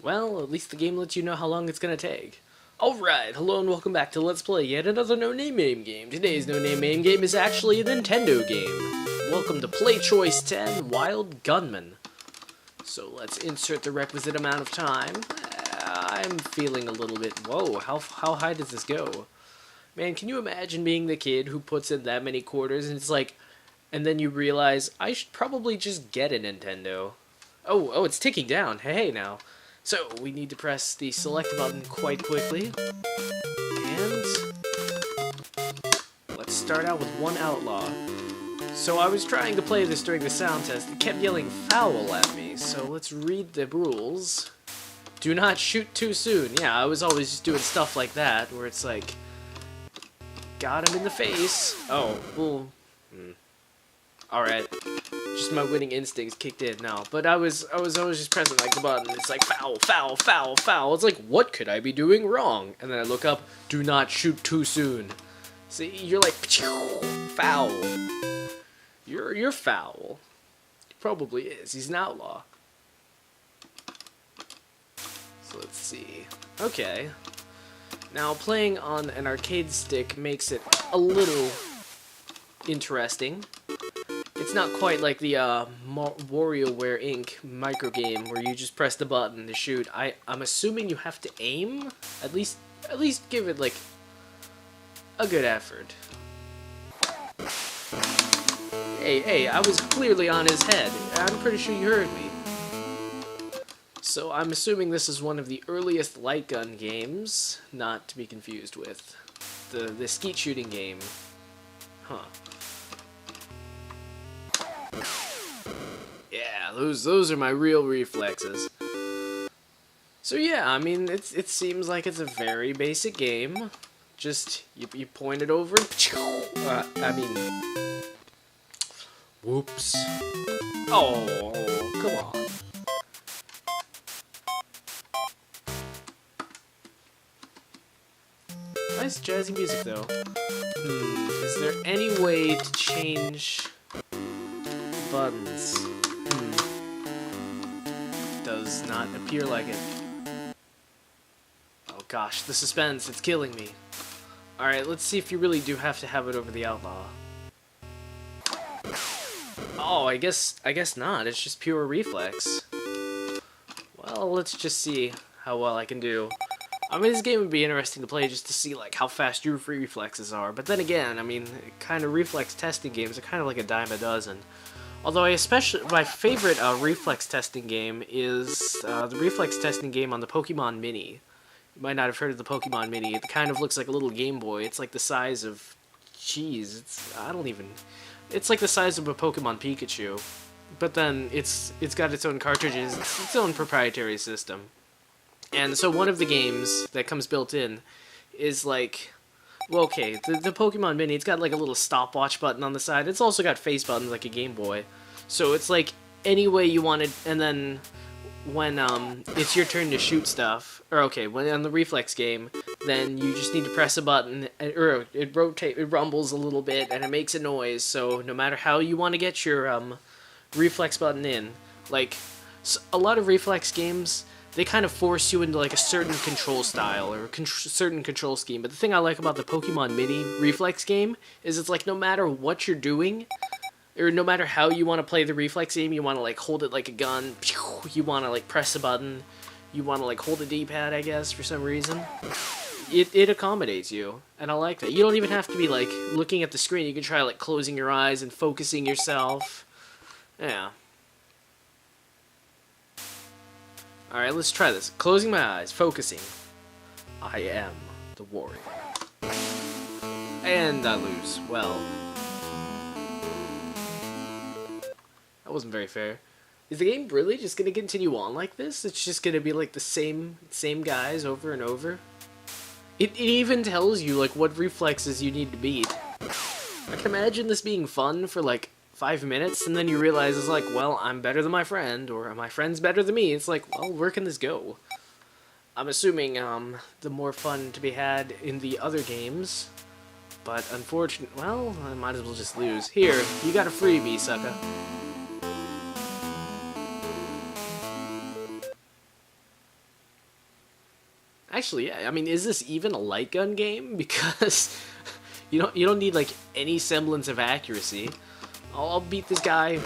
Well, at least the game lets you know how long it's gonna take. Alright, hello and welcome back to Let's Play yet another no-name MAME game. Today's no-name MAME game is actually a Nintendo game. Welcome to PlayChoice-10 Wild Gunman. So let's insert the requisite amount of time. I'm feeling a little bit... Whoa, how high does this go? Man, can you imagine being the kid who puts in that many quarters and it's like... And then you realize, I should probably just get a Nintendo. Oh, it's ticking down. Hey now. So, we need to press the select button quite quickly. And... let's start out with one outlaw. So I was trying to play this during the sound test. It kept yelling foul at me. So let's read the rules. Do not shoot too soon. Yeah, I was always just doing stuff like that, where it's like... got him in the face. Oh, well... Alright. Just my winning instincts kicked in now. But I was always just pressing like the button. It's like foul, foul, foul, foul. It's like, what could I be doing wrong? And then I look up, do not shoot too soon. See, you're like, foul. You're foul. He probably is. He's an outlaw. So let's see. Okay. Now playing on an arcade stick makes it a little interesting. It's not quite like the WarioWare Inc. microgame where you just press the button to shoot. I'm assuming you have to aim? At least give it like a good effort. Hey, I was clearly on his head. I'm pretty sure you heard me. So I'm assuming this is one of the earliest light gun games, not to be confused with the skeet shooting game. Huh. Yeah, those are my real reflexes. So yeah, I mean, it seems like it's a very basic game. Just, you point it over, whoops. Oh, come on. Nice jazzy music, though. Is there any way to change buttons? Does not appear like it. Oh gosh, the suspense, it's killing me. Alright, let's see if you really do have to have it over the outlaw. Oh, I guess not. It's just pure reflex. Well, let's just see how well I can do. I mean, this game would be interesting to play just to see like how fast your reflexes are. But then again, I mean, kind of reflex testing games are kind of like a dime a dozen. Although my favorite reflex testing game is the reflex testing game on the Pokemon Mini. You might not have heard of the Pokemon Mini. It kind of looks like a little Game Boy. It's like the size of... Jeez, it's like the size of a Pokemon Pikachu. But then it's got its own cartridges, its own proprietary system. And so one of the games that comes built in is like... Well, okay, the Pokemon Mini, it's got like a little stopwatch button on the side. It's also got face buttons like a Game Boy. So it's like any way you want it, and then when it's your turn to shoot stuff, or okay, when on the reflex game, then you just need to press a button, or it rumbles a little bit, and it makes a noise. So no matter how you want to get your reflex button in, like a lot of reflex games, they kind of force you into like a certain control style or certain control scheme. But the thing I like about the Pokemon Mini reflex game is it's like no matter what you're doing, or no matter how you want to play the reflex game, you want to like hold it like a gun, you want to like press a button, you want to like hold a D-pad, I guess, for some reason. It accommodates you, and I like that. You don't even have to be like looking at the screen. You can try like closing your eyes and focusing yourself. Yeah. Alright, let's try this. Closing my eyes, focusing. I am the warrior. And I lose. Well. That wasn't very fair. Is the game really just gonna continue on like this? It's just gonna be like the same guys over and over? It even tells you like what reflexes you need to beat. I can imagine this being fun for like 5 minutes, and then you realize it's like, well, I'm better than my friend, or my friend's better than me. It's like, well, where can this go? I'm assuming the more fun to be had in the other games, but unfortunately, well, I might as well just lose. Here, you got a freebie, sucker. Actually, yeah. I mean, is this even a light gun game? Because you don't need like any semblance of accuracy. I'll beat this guy.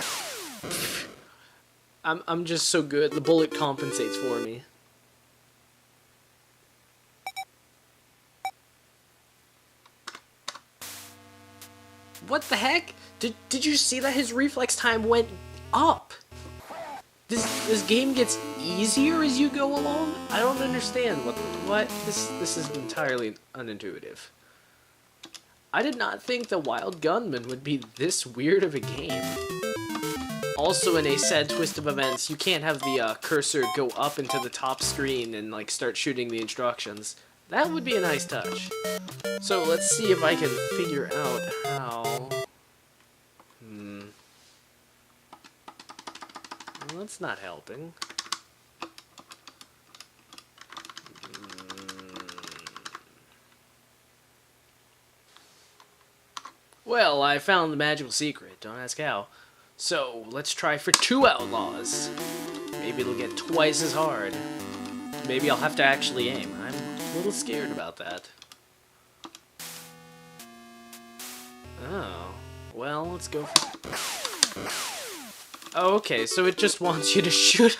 I'm just so good. The bullet compensates for me. What the heck? Did you see that his reflex time went up? This game gets easier as you go along? I don't understand what this is entirely unintuitive. I did not think the Wild Gunman would be this weird of a game. Also, in a sad twist of events, you can't have the cursor go up into the top screen and like start shooting the instructions. That would be a nice touch. So let's see if I can figure out how. Well, that's not helping. Well, I found the magical secret. Don't ask how. So, let's try for 2 outlaws. Maybe it'll get twice as hard. Maybe I'll have to actually aim. I'm a little scared about that. Oh. Well, let's go for... Oh, okay, so it just wants you to shoot.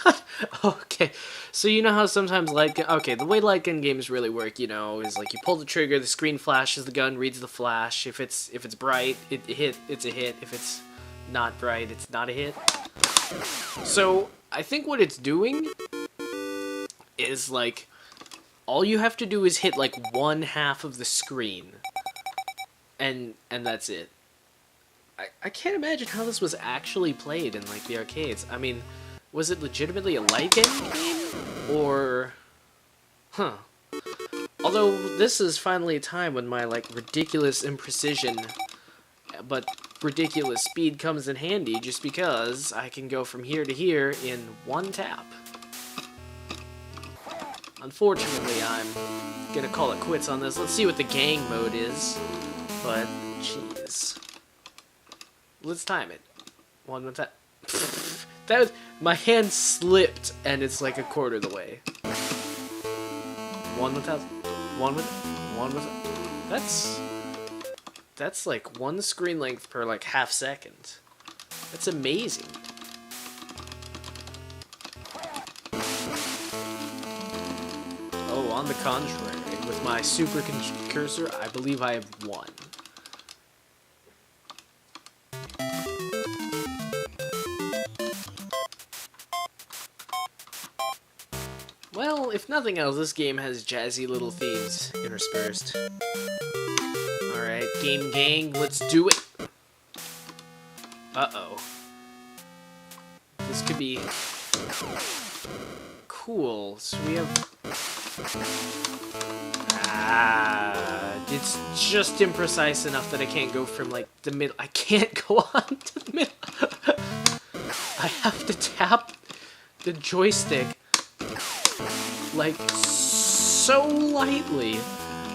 Okay, so you know how sometimes light gun... Okay, the way light gun games really work, you know, is like you pull the trigger, the screen flashes, the gun reads the flash. If it's bright, it's a hit. If it's not bright, it's not a hit. So I think what it's doing is like all you have to do is hit like 1/2 of the screen, and that's it. I can't imagine how this was actually played in, like, the arcades. I mean, was it legitimately a light game? Or... Huh. Although, this is finally a time when my, like, ridiculous imprecision, but ridiculous speed comes in handy, just because I can go from here to here in 1 tap. Unfortunately, I'm gonna call it quits on this. Let's see what the gang mode is. But, jeez. Let's time it. 1 more time. That was, my hand slipped, and it's like 1/4 of the way. 1 more time. 1 more time. That's like 1 screen length per like 1/2 second. That's amazing. Oh, on the contrary, with my super cursor, I believe I have 1. Well, if nothing else, this game has jazzy little themes interspersed. Alright, game gang, let's do it! Uh-oh. This could be... cool. So we have... it's just imprecise enough that I can't go from, like, the middle... I can't go on to the middle! I have to tap the joystick like so lightly.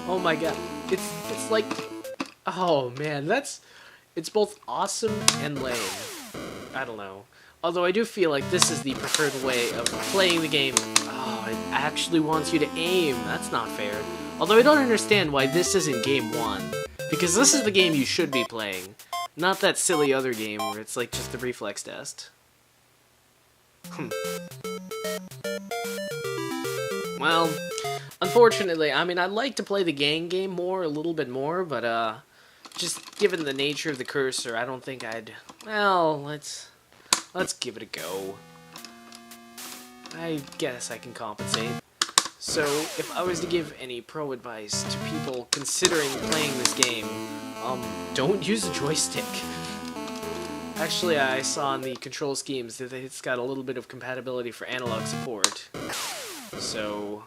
Oh my god. It's like, oh man, it's both awesome and lame. I don't know. Although I do feel like this is the preferred way of playing the game. Oh, it actually wants you to aim. That's not fair. Although I don't understand why this isn't game 1. Because this is the game you should be playing. Not that silly other game where it's like just the reflex test. Well, unfortunately, I mean, I'd like to play the gang game a little bit more, but, just given the nature of the cursor, I don't think I'd... Well, let's give it a go. I guess I can compensate. So, if I was to give any pro advice to people considering playing this game, don't use a joystick. Actually, I saw in the control schemes that it's got a little bit of compatibility for analog support. So,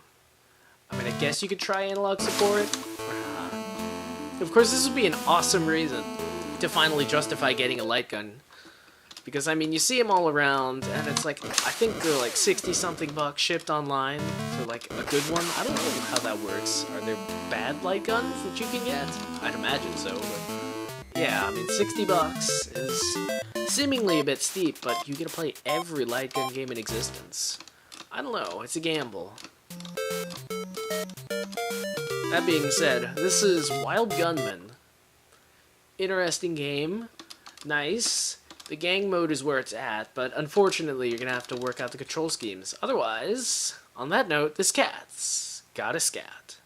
I mean, I guess you could try analog support. Of course, this would be an awesome reason to finally justify getting a light gun. Because, I mean, you see them all around, and it's like, I think they're like 60-something bucks shipped online for like a good one. I don't know how that works. Are there bad light guns that you can get? I'd imagine so, but yeah, I mean, 60 bucks is seemingly a bit steep, but you get to play every light gun game in existence. I don't know, it's a gamble. That being said, this is Wild Gunman. Interesting game. Nice. The gang mode is where it's at, but unfortunately you're gonna have to work out the control schemes. Otherwise, on that note, this cat's got a scat.